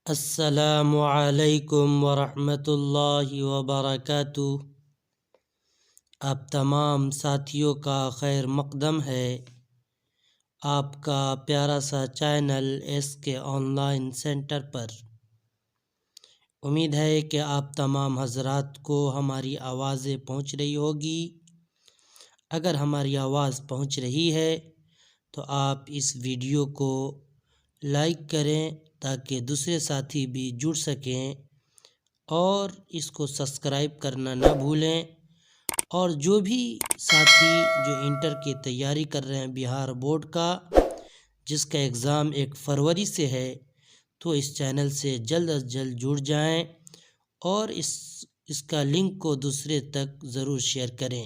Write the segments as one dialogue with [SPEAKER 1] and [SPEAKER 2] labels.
[SPEAKER 1] अस्सलामु अलैकुम वरहमतुल्लाहि वबरकातुह। आप तमाम साथियों का खैर मक़दम है। आपका प्यारा सा चैनल SK ऑनलाइन सेंटर पर। उम्मीद है कि आप तमाम हज़रात को हमारी आवाज़ें पहुंच रही होगी। अगर हमारी आवाज़ पहुंच रही है तो आप इस वीडियो को लाइक करें ताकि दूसरे साथी भी जुड़ सकें, और इसको सब्सक्राइब करना ना भूलें। और जो भी साथी जो इंटर की तैयारी कर रहे हैं बिहार बोर्ड का, जिसका एग्ज़ाम 1 फरवरी से है, तो इस चैनल से जल्द अज जल्द जुड़ जाएं और इसका लिंक को दूसरे तक ज़रूर शेयर करें।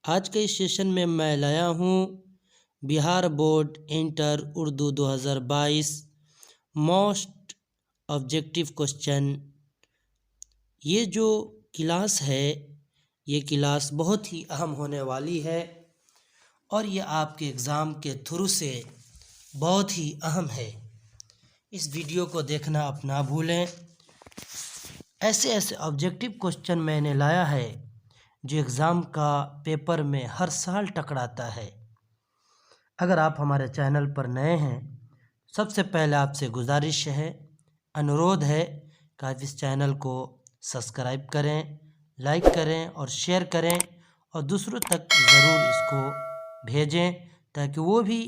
[SPEAKER 1] आज के इस सेशन में मैं लाया हूँ Bihar board inter Urdu 2022 most objective question. ये जो क्लास है, ये क्लास बहुत ही अहम होने वाली है और ये आपके एग्ज़ाम के थ्रू से बहुत ही अहम है। इस वीडियो को देखना आप ना भूलें। ऐसे ऐसे ऑब्जेक्टिव क्वेश्चन मैंने लाया है जो एग्ज़ाम का पेपर में हर साल टकराता है। अगर आप हमारे चैनल पर नए हैं, सबसे पहले आपसे गुजारिश है, अनुरोध है कि आप इस चैनल को सब्सक्राइब करें, लाइक करें और शेयर करें और दूसरों तक ज़रूर इसको भेजें ताकि वो भी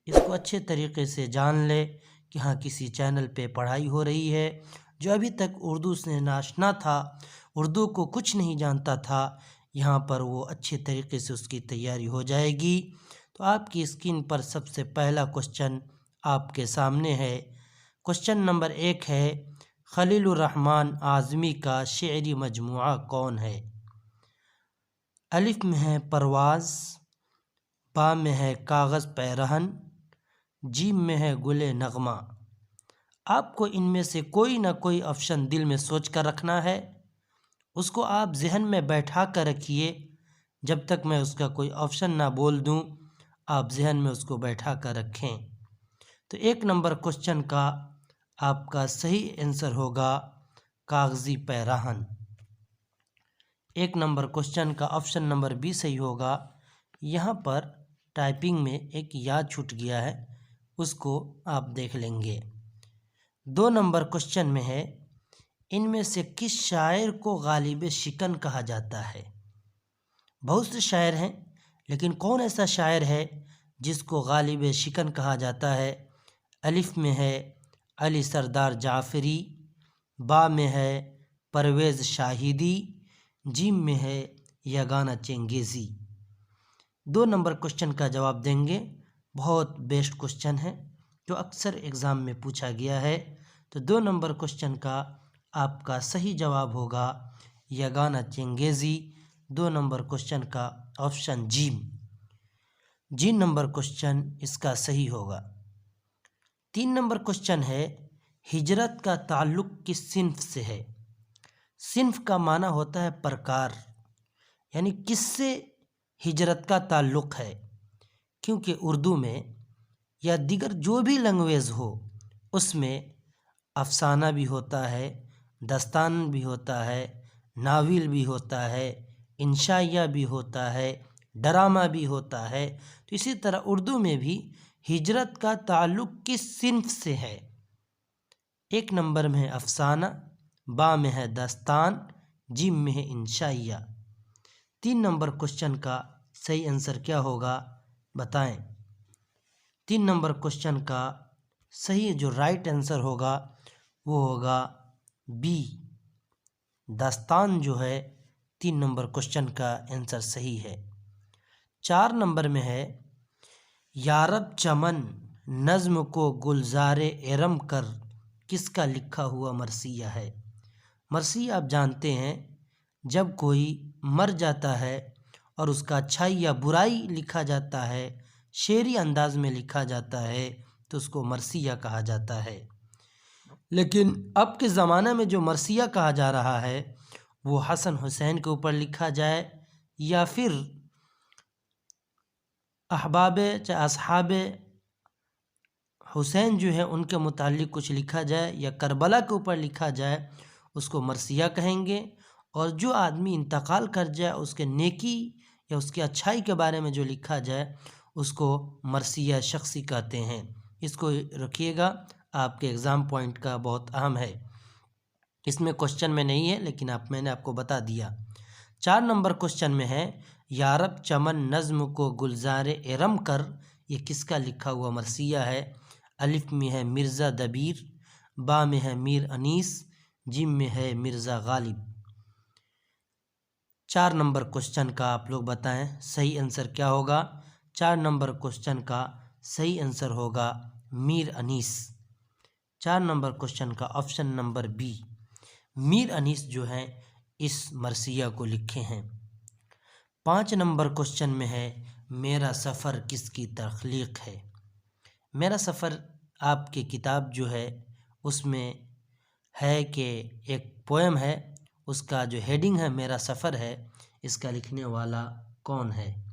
[SPEAKER 1] इसको अच्छे तरीके से जान ले कि हाँ, किसी चैनल पे पढ़ाई हो रही है। जो अभी तक उर्दू से नाशना था, उर्दू को कुछ नहीं जानता था, यहाँ पर वो अच्छे तरीके से उसकी तैयारी हो जाएगी। तो आपकी स्क्रीन पर सबसे पहला क्वेश्चन आपके सामने है। क्वेश्चन नंबर 1 है, खलीलुर रहमान आज़मी का शेरी मजमुआ कौन है? अलिफ में है परवाज़, बा में है कागज़ पैरहन, जीम में है गुले नगमा। आपको इनमें से कोई ना कोई ऑप्शन दिल में सोच कर रखना है। उसको आप जहन में बैठा कर रखिए। जब तक मैं उसका कोई ऑप्शन ना बोल दूं, आप जहन में उसको बैठा कर रखें। तो 1 नंबर क्वेश्चन का आपका सही आंसर होगा कागज़ी पैराहन। 1 नंबर क्वेश्चन का ऑप्शन नंबर बी सही होगा। यहाँ पर टाइपिंग में एक याद छूट गया है, उसको आप देख लेंगे। 2 नंबर क्वेश्चन में है, इनमें से किस शायर को गालिब शिकन कहा जाता है? बहुत से शायर हैं, लेकिन कौन ऐसा शायर है जिसको गालिब शिकन कहा जाता है? अलिफ में है अली सरदार जाफ़री, बा में है परवेज़ शाहिदी, जीम में है यगाना चंगेज़ी। 2 नंबर क्वेश्चन का जवाब देंगे। बहुत बेस्ट क्वेश्चन है जो अक्सर एग्ज़ाम में पूछा गया है। तो 2 नंबर क्वेश्चन का आपका सही जवाब होगा यगाना चंगेज़ी। 2 नंबर क्वेश्चन का ऑप्शन जी नंबर क्वेश्चन इसका सही होगा। 3 नंबर क्वेश्चन है, हिजरत का ताल्लुक़ किस सिन्फ से है? सिन्फ का माना होता है प्रकार, यानी किससे हिजरत का ताल्लुक़ है। क्योंकि उर्दू में या दीगर जो भी लैंग्वेज हो, उसमें अफसाना भी होता है, दस्तान भी होता है, नावल भी होता है, इंशाइया भी होता है, ड्रामा भी होता है। तो इसी तरह उर्दू में भी हिजरत का ताल्लुक़ किस सिन्फ से है? 1 नंबर में है अफसाना, बा में है दस्तान, जीम में है इंशाइया। 3 नंबर क्वेश्चन का सही आंसर क्या होगा बताएं। 3 नंबर क्वेश्चन का सही जो राइट आंसर होगा वो होगा बी, दस्तान जो है 3 नंबर क्वेश्चन का आंसर सही है। 4 नंबर में है, यारब चमन नज़्म को गुलज़ारे एरम कर किसका लिखा हुआ मरसिया है? मरसिया आप जानते हैं, जब कोई मर जाता है और उसका अच्छाई या बुराई लिखा जाता है, शेरी अंदाज में लिखा जाता है, तो उसको मरसिया कहा जाता है। लेकिन अब के ज़माने में जो मरसिया कहा जा रहा है वो हसन हुसैन के ऊपर लिखा जाए या फिर अहबाब चाहे असहाब हुसैन जो है उनके मुताल्लिक कुछ लिखा जाए या करबला के ऊपर लिखा जाए उसको मरसिया कहेंगे। और जो आदमी इंतकाल कर जाए उसके नेकी या उसकी अच्छाई के बारे में जो लिखा जाए उसको मरसिया शख्सी कहते हैं। इसको रखिएगा, आपके एग्ज़ाम पॉइंट का बहुत अहम है। इसमें क्वेश्चन में नहीं है लेकिन मैंने आपको बता दिया। 4 नंबर क्वेश्चन में है, यारब चमन नज़्म को गुलजार एरम कर, ये किसका लिखा हुआ मरसिया है? अलिफ में है मिर्ज़ा दबीर, बा में है मीर अनीस, जिम में है मिर्ज़ा गालिब। 4 नंबर क्वेश्चन का आप लोग बताएं सही आंसर क्या होगा। 4 नंबर क्वेश्चन का सही आंसर होगा मीर अनीस। 4 नंबर क्वेश्चन का option number B, Mir Anees जो हैं इस मरसिया को लिखे हैं। 5 नंबर क्वेश्चन में है, मेरा सफ़र किसकी तख्लीक है? मेरा सफ़र आपकी किताब जो है उसमें है कि एक पोएम है, उसका जो हेडिंग है मेरा सफ़र है, इसका लिखने वाला कौन है?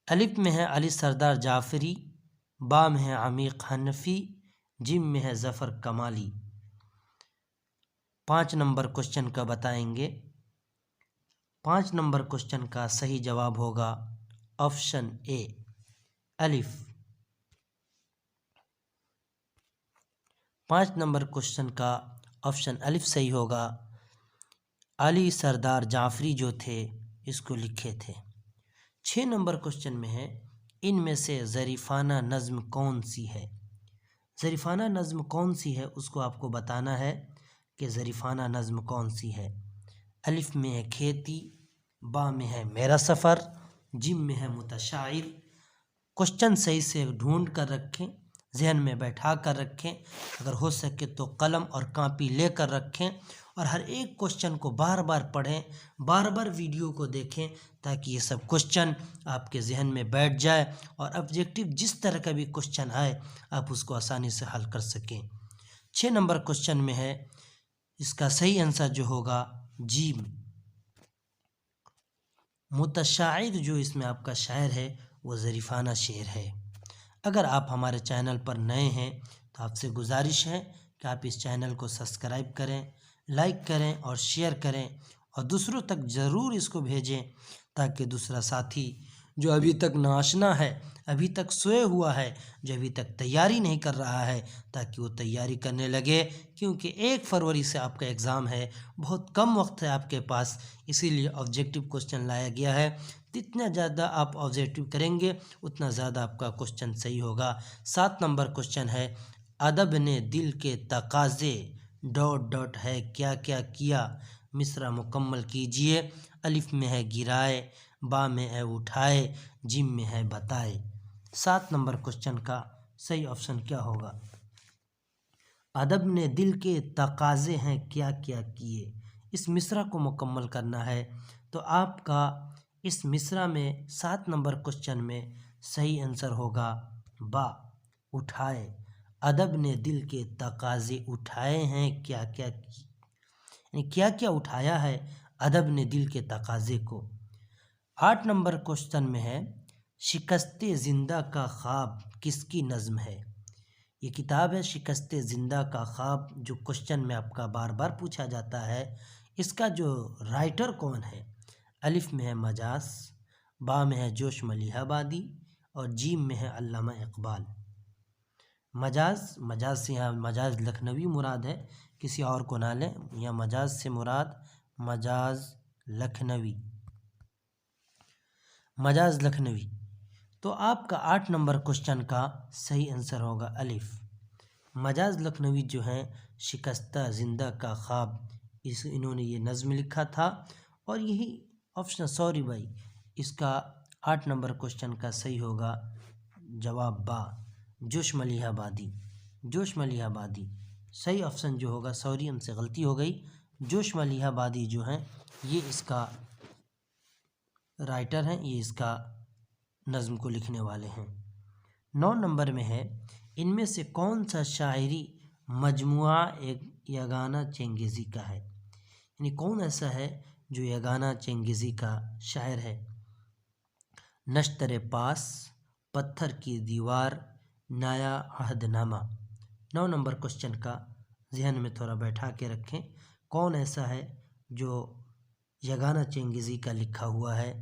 [SPEAKER 1] अलिफ में है अली सरदार जाफ़री, बा में है अमीक हनफी, जिम में है ज़फ़र कमाली। 5 नंबर क्वेश्चन का बताएंगे। 5 नंबर क्वेश्चन का सही जवाब होगा ऑप्शन ए अलिफ। 5 नंबर क्वेश्चन का ऑप्शन अलिफ सही होगा। अली सरदार जाफ़री जो थे इसको लिखे थे। 6 नंबर क्वेश्चन में है, इनमें से ज़रीफ़ाना नज़्म कौन सी है? ज़रीफ़ाना नज़्म कौन सी है उसको आपको बताना है कि ज़रीफ़ाना नज़्म कौन सी है। अलिफ में है खेती, बा में है मेरा सफ़र, जिम में है मुतशाइर। क्वेश्चन सही से ढूंढ कर रखें, जहन में बैठा कर रखें, अगर हो सके तो कलम और कापी लेकर रखें और हर एक क्वेश्चन को बार बार पढ़ें, बार बार वीडियो को देखें ताकि ये सब क्वेश्चन आपके जहन में बैठ जाए और ऑब्जेक्टिव जिस तरह का भी क्वेश्चन आए आप उसको आसानी से हल कर सकें। 6 नंबर क्वेश्चन में है, इसका सही आंसर जो होगा जीम। मुतशाइर जो इसमें आपका शायर है वो ज़रीफ़ाना शेर है। अगर आप हमारे चैनल पर नए हैं तो आपसे गुजारिश है कि आप इस चैनल को सब्सक्राइब करें, लाइक करें और शेयर करें और दूसरों तक ज़रूर इसको भेजें ताकि दूसरा साथी जो अभी तक नाआशना है, अभी तक सोए हुआ है, जो अभी तक तैयारी नहीं कर रहा है, ताकि वो तैयारी करने लगे। क्योंकि 1 फरवरी से आपका एग्ज़ाम है, बहुत कम वक्त है आपके पास, इसीलिए ऑब्जेक्टिव क्वेश्चन लाया गया है। जितना ज़्यादा आप ऑब्जेक्टिव करेंगे उतना ज़्यादा आपका क्वेश्चन सही होगा। 7 नंबर क्वेश्चन है, अदब ने दिल के तकाज़े डॉट डॉट है क्या क्या किया, मिसरा मुकम्मल कीजिए। अलिफ में है गिराए, बा में है उठाए, जिम में है बताए। 7 नंबर क्वेश्चन का सही ऑप्शन क्या होगा? अदब ने दिल के तकाज़े हैं क्या क्या किए, इस मिसरा को मुकम्मल करना है। तो आपका इस मिसरा में 7 नंबर क्वेश्चन में सही आंसर होगा बा, उठाए। अदब ने दिल के तकाज़े उठाए हैं क्या क्या की, यानी क्या क्या उठाया है अदब ने दिल के तकाज़े को। 8 नंबर क्वेश्चन में है, शिकस्ते ज़िंदा का ख्वाब किसकी नज़्म है? ये किताब है शिकस्ते ज़िंदा का ख्वाब, जो क्वेश्चन में आपका बार बार पूछा जाता है। इसका जो राइटर कौन है? अलिफ में है मजाज, बा में है जोश मलिहाबादी और जीम में है अल्लामा इकबाल। मजाज से यहाँ मजाज लखनवी मुराद है, किसी और को ना लें। यहाँ मजाज से मुराद मजाज लखनवी। तो आपका 8 नंबर क्वेश्चन का सही आंसर होगा अलिफ। मजाज लखनवी जो हैं शिकस्ता ज़िंदा का ख्वाब, इन्होंने ये नज़्म लिखा था और यही ऑप्शन, सॉरी भाई, इसका 8 नंबर क्वेश्चन का सही होगा जवाब बा, जोश मलिहाबादी। सही ऑप्शन जो होगा, सॉरी हमसे गलती हो गई, जोश मलिहाबादी जो हैं ये इसका राइटर हैं, ये इसका नज़्म को लिखने वाले हैं। 9 नंबर में है, इनमें से कौन सा शायरी मजमुआ एक यगाना चंगेज़ी का है? यानी कौन ऐसा है जो यगाना चंगेज़ी का शायर है? नश्तर पास, पत्थर की दीवार, नया अहदनामा। 9 नंबर क्वेश्चन का जहन में थोड़ा बैठा के रखें, कौन ऐसा है जो यगाना चंगेज़ी का लिखा हुआ है।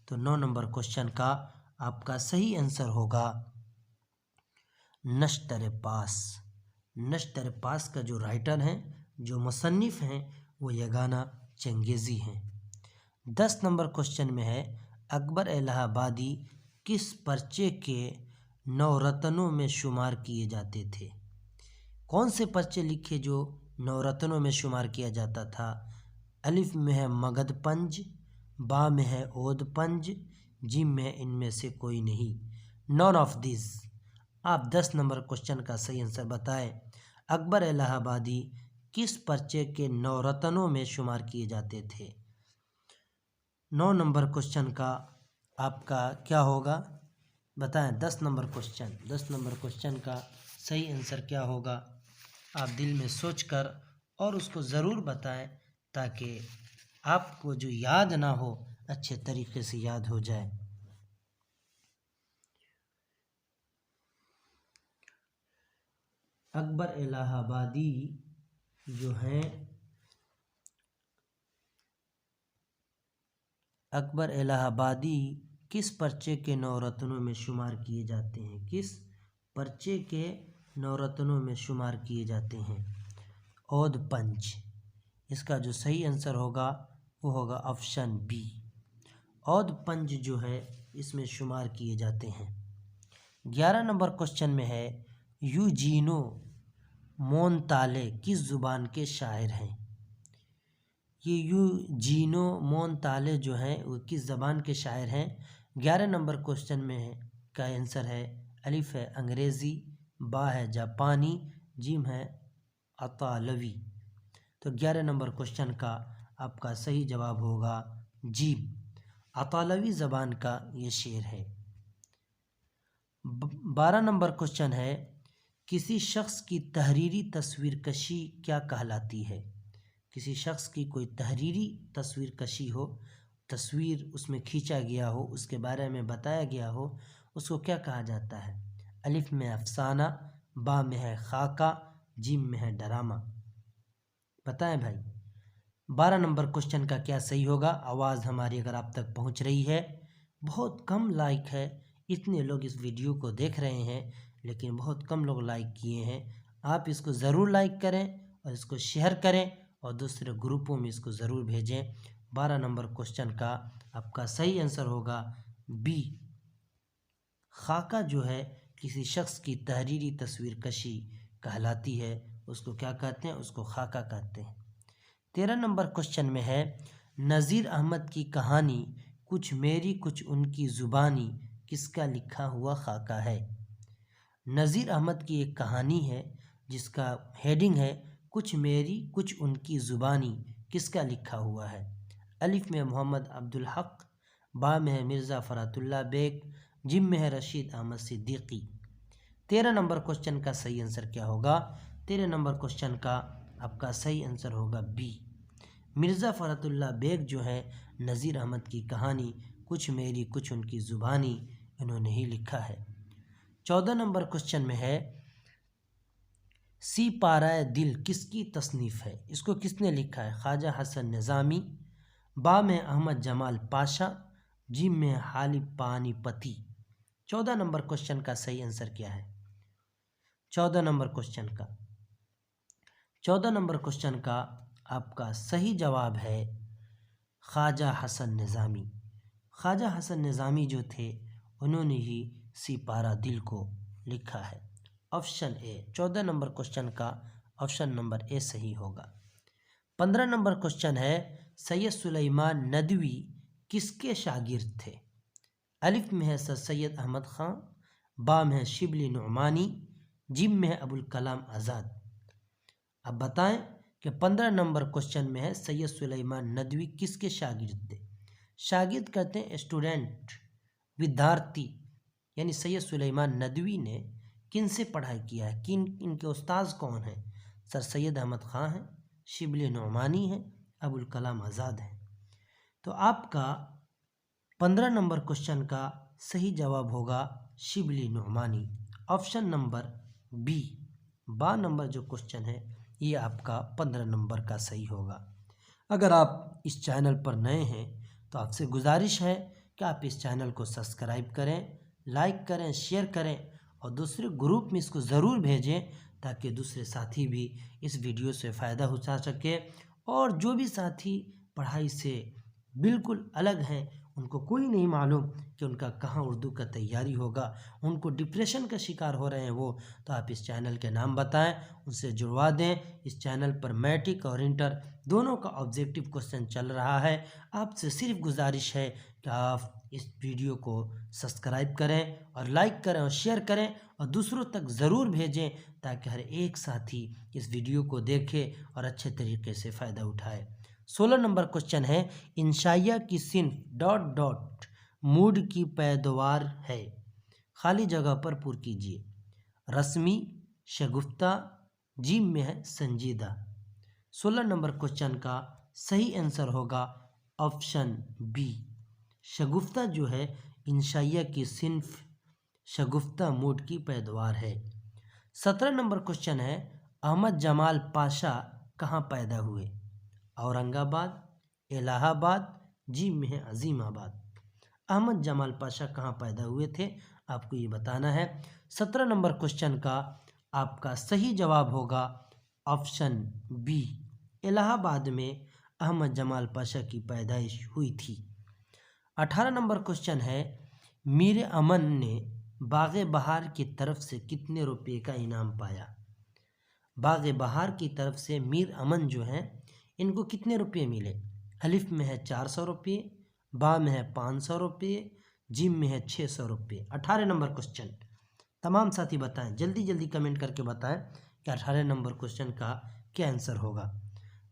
[SPEAKER 1] तो 9 नंबर क्वेश्चन का आपका सही आंसर होगा नश्तर पास। नश्तर पास का जो राइटर हैं, जो मुसन्निफ हैं, वो यगाना चंगेज़ी हैं। 10 नंबर क्वेश्चन में है, अकबर इलाहाबादी किस पर्चे के नवरत्नों में शुमार किए जाते थे। कौन से पर्चे लिखे जो नवरत्नों में शुमार किया जाता था। अलिफ में है मगध पंज, बा में है ओद पंज, जिम में है इनमें से कोई नहीं, नॉन ऑफ दिस। आप 10 नंबर क्वेश्चन का सही आंसर बताएं। अकबर इलाहाबादी किस पर्चे के नवरत्नों में शुमार किए जाते थे। 9 नंबर क्वेश्चन का आपका क्या होगा बताएं। 10 नंबर क्वेश्चन का सही आंसर क्या होगा, आप दिल में सोचकर और उसको ज़रूर बताएं ताकि आपको जो याद ना हो अच्छे तरीके से याद हो जाए। अकबर इलाहाबादी जो हैं, अकबर इलाहाबादी किस पर्चे के नवरत्नों में शुमार किए जाते हैं। किस पर्चे के नवरत्नों में शुमार किए जाते हैं। ओद पंच। इसका जो सही आंसर होगा वो होगा ऑप्शन बी। ओद पंच जो है इसमें शुमार किए जाते हैं। 11 नंबर क्वेश्चन में है, यूजीनो मोंताले किस ज़ुबान के शायर हैं। ये यूजीनो मोंताले जो हैं वो किस ज़बान के शायर हैं। 11 नंबर क्वेश्चन में है का आंसर है, अलिफ है अंग्रेज़ी, बा है जापानी, जिम है अतालवी। तो 11 नंबर क्वेश्चन का आपका सही जवाब होगा जीम, अतालवी ज़बान का ये शेर है। 12 नंबर क्वेश्चन है, किसी शख्स की तहरीरी तस्वीर कशी क्या कहलाती है। किसी शख्स की कोई तहरीरी तस्वीर कशी हो, तस्वीर उसमें खींचा गया हो, उसके बारे में बताया गया हो, उसको क्या कहा जाता है। अलिफ में अफसाना, बा में है खाका, जिम में है डरामा। बताएं भाई। 12 नंबर क्वेश्चन का क्या सही होगा। आवाज़ हमारी अगर आप तक पहुंच रही है, बहुत कम लाइक है, इतने लोग इस वीडियो को देख रहे हैं लेकिन बहुत कम लोग लाइक किए हैं। आप इसको ज़रूर लाइक करें और इसको शेयर करें और दूसरे ग्रुपों में इसको ज़रूर भेजें। 12 नंबर क्वेश्चन का आपका सही आंसर होगा बी। खाका जो है किसी शख्स की तहरीरी तस्वीर कशी कहलाती है, उसको क्या कहते हैं, उसको खाका कहते हैं। 13 नंबर क्वेश्चन में है, नज़ीर अहमद की कहानी कुछ मेरी कुछ उनकी ज़ुबानी किसका लिखा हुआ खाका है। नज़ीर अहमद की एक कहानी है जिसका हेडिंग है कुछ मेरी कुछ उनकी ज़ुबानी किसका लिखा हुआ है। अलिफ में मोहम्मद अब्दुल हक, बा में है मिर्ज़ा फ़रातुल्लाह बेग, जिम में है रशीद अहमद सिद्दीकी। 13 नंबर क्वेश्चन का सही आंसर क्या होगा। 13 नंबर क्वेश्चन का आपका सही आंसर होगा बी। मिर्ज़ा फ़रातुल्लाह बेग जो है नज़ीर अहमद की कहानी कुछ मेरी कुछ उनकी ज़ुबानी इन्होंने ही लिखा है। 14 नंबर क्वेश्चन में है, सी पाराए दिल किसकी तसनीफ़ है। इसको किसने लिखा है। ख्वाजा हसन निज़ामी, बा में अहमद जमाल पाशा, जिम में हाली पानीपति। 14 नंबर क्वेश्चन का सही आंसर क्या है। 14 नंबर क्वेश्चन का आपका सही जवाब है ख्वाजा हसन निज़ामी। ख्वाजा हसन निज़ामी जो थे उन्होंने ही सिपारा दिल को लिखा है। Option A. 14 नंबर क्वेश्चन का ऑप्शन नंबर ए सही होगा। 15 नंबर क्वेश्चन है, सैयद सुलेमान नदवी किसके शागिर्द थे। अलिफ में है सर सैयद अहमद ख़ान, बा में है शिबली नुमानी, जिम में है अबुल कलाम आज़ाद। अब बताएं कि 15 नंबर क्वेश्चन में है सैयद सुलेमान नदवी किसके शागिर्द थे। शागिर्द कहते हैं स्टूडेंट, विद्यार्थी, यानी सैयद सुलेमान नदवी ने किन से पढ़ाई किया है, किन इनके उस्ताद कौन हैं। सर सैयद अहमद ख़ान हैं, शिबली नुमानी हैं, अबुल कलाम आज़ाद हैं। तो आपका 15 नंबर क्वेश्चन का सही जवाब होगा Shibli Nomani, option number B 12 number जो क्वेश्चन है ये आपका 15 नंबर का सही होगा। अगर आप इस चैनल पर नए हैं तो आपसे गुजारिश है कि आप इस चैनल को सब्सक्राइब करें, लाइक करें, शेयर करें और दूसरे ग्रुप में इसको ज़रूर भेजें ताकि दूसरे साथी भी इस वीडियो से फ़ायदा उठा सके। और जो भी साथी पढ़ाई से बिल्कुल अलग हैं, उनको कोई नहीं मालूम कि उनका कहाँ उर्दू का तैयारी होगा, उनको डिप्रेशन का शिकार हो रहे हैं वो, तो आप इस चैनल के नाम बताएं, उनसे जुड़वा दें। इस चैनल पर मैट्रिक और इंटर दोनों का ऑब्जेक्टिव क्वेश्चन चल रहा है। आपसे सिर्फ गुजारिश है कि आप इस वीडियो को सब्सक्राइब करें और लाइक करें और शेयर करें और दूसरों तक ज़रूर भेजें ताकि हर एक साथी इस वीडियो को देखे और अच्छे तरीके से फ़ायदा उठाए। 16 नंबर क्वेश्चन है, इंशाइया की सिन्फ डॉट डॉट मूड की पैदावार है, खाली जगह पर पुर कीजिए। रस्मी, शगुफ्ता, जीम में है संजीदा। 16 नंबर क्वेश्चन का सही आंसर होगा ऑप्शन बी, शगुफ्ता जो है इंशाइया की सिन्फ शगुफ्ता मूड की पैदावार है। 17 नंबर क्वेश्चन है, अहमद जमाल पाशा कहाँ पैदा हुए? औरंगाबाद, इलाहाबाद, जीम में है अजीमाबाद। अहमद जमाल पाशा कहाँ पैदा हुए थे, आपको ये बताना है। 17 नंबर क्वेश्चन का आपका सही जवाब होगा ऑप्शन बी, इलाहाबाद में अहमद जमाल पाशा की पैदाइश हुई थी। 18 नंबर क्वेश्चन है, मीर अमन ने बाग़े बहार की तरफ से कितने रुपए का इनाम पाया? बाग़े बहार की तरफ से मीर अमन जो हैं इनको कितने रुपये मिले? अलिफ में है 400 रुपये, बा में है 500 रुपये, जिम में है 600 रुपये। 18 नंबर क्वेश्चन तमाम साथी बताएं, जल्दी जल्दी कमेंट करके बताएं कि 18 नंबर क्वेश्चन का क्या आंसर होगा।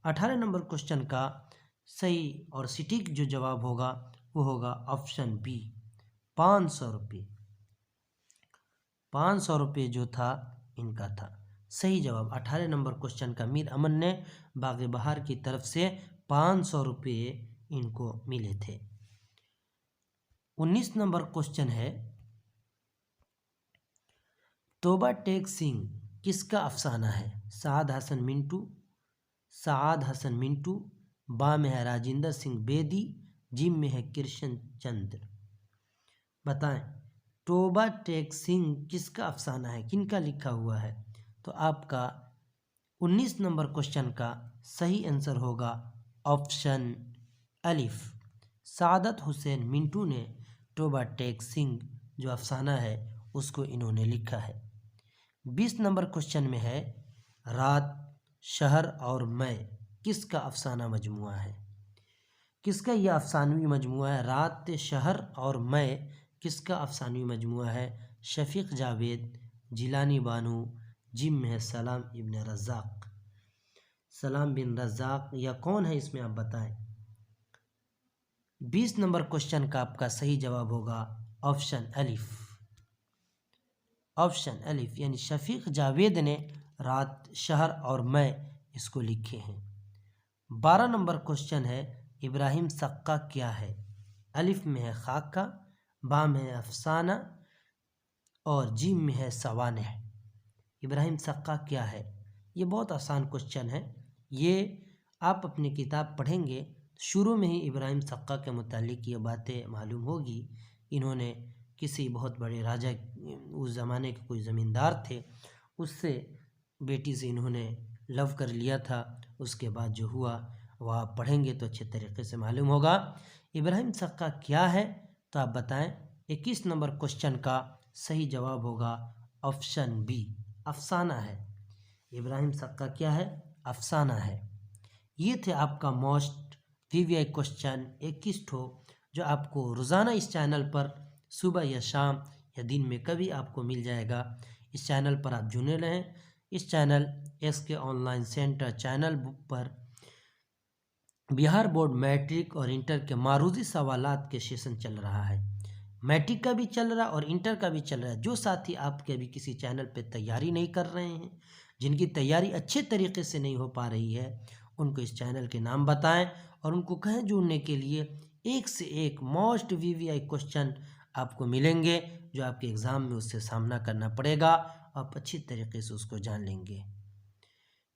[SPEAKER 1] 18 नंबर क्वेश्चन का सही और सटीक जो जवाब होगा वो होगा ऑप्शन बी, 500 रुपये। 500 रुपये जो था इनका था सही जवाब। 18 नंबर क्वेश्चन का मीर अमन ने बाग़े बहार की तरफ से 500 रुपये इनको मिले थे। 19 नंबर क्वेश्चन है, तोबा टेक सिंह किसका अफसाना है? साद हसन मिंटू, साद हसन मिंटू, बा में है राजिंदर सिंह बेदी, जिम में है कृष्ण चंद्र। बताएं, तोबा टेक सिंह किसका अफसाना है, किनका लिखा हुआ है? तो आपका 19 नंबर क्वेश्चन का सही आंसर होगा ऑप्शन अलिफ, सादत हुसैन मिंटू ने तोबा टेक सिंह जो अफसाना है उसको इन्होंने लिखा है। 20 नंबर क्वेश्चन में है, रात, शहर और मैं किसका अफसाना मजमुआ है? किसका यह अफसानवी मजमुआ है? रात, शहर और मैं किसका अफसानवी मजमुआ है? शफीक जावेद, जिलानी बानू, जिम में है सलाम इब्न रज़ाक। सलाम बिन रज़ाक या कौन है इसमें आप बताएं। 20 नंबर क्वेश्चन का आपका सही जवाब होगा ऑप्शन अलिफ, ऑप्शन अलिफ यानी शफीक जावेद ने रात, शहर और मैं इसको लिखे हैं। 12 नंबर क्वेश्चन है, इब्राहिम सक्का क्या है? अलिफ में है खाका, बा में है अफसाना और जीम में है सवानह। इब्राहिम सक्का क्या है? ये बहुत आसान क्वेश्चन है, ये आप अपनी किताब पढ़ेंगे शुरू में ही इब्राहिम सक्का के मुतालिक ये बातें मालूम होगी। इन्होंने किसी बहुत बड़े राजा, उस ज़माने के कोई ज़मींदार थे, उससे बेटी से इन्होंने लव कर लिया था। उसके बाद जो हुआ वह आप पढ़ेंगे तो अच्छे तरीके से मालूम होगा। इब्राहिम सक्का क्या है तो आप बताएं। 21 नंबर क्वेश्चन का सही जवाब होगा ऑप्शन बी, अफसाना है। इब्राहिम सक्का क्या है? अफसाना है। ये थे आपका मोस्ट वीवीआई क्वेश्चन 21 ठो, जो आपको रोज़ाना इस चैनल पर सुबह या शाम या दिन में कभी आपको मिल जाएगा। इस चैनल पर आप जुड़े रहें। इस channel SK online centre channel पर बिहार बोर्ड मैट्रिक और इंटर के मारूजी सवालात के सेशन चल रहा है। मैट्रिक का भी चल रहा है और इंटर का भी चल रहा है। जो साथी आपके अभी किसी चैनल पे तैयारी नहीं कर रहे हैं, जिनकी तैयारी अच्छे तरीके से नहीं हो पा रही है, उनको इस चैनल के नाम बताएं और उनको कहें जुड़ने के लिए। एक से एक मोस्ट VVI क्वेश्चन आपको मिलेंगे जो आपके एग्ज़ाम में उससे सामना करना पड़ेगा। आप अच्छी तरीके से उसको जान लेंगे।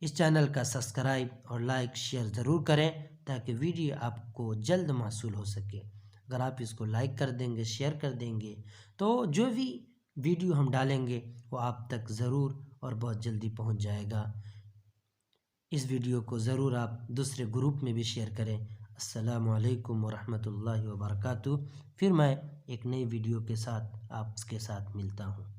[SPEAKER 1] इस चैनल का सब्सक्राइब और लाइक शेयर ज़रूर करें ताकि वीडियो आपको जल्द मौसूल हो सके। अगर आप इसको लाइक कर देंगे, शेयर कर देंगे तो जो भी वीडियो हम डालेंगे वो आप तक ज़रूर और बहुत जल्दी पहुंच जाएगा। इस वीडियो को ज़रूर आप दूसरे ग्रुप में भी शेयर करें। अस्सलामु अलैकुम वरहमतुल्लाहि वबरकातुहू। फिर मैं एक नई वीडियो के साथ आपके साथ मिलता हूँ।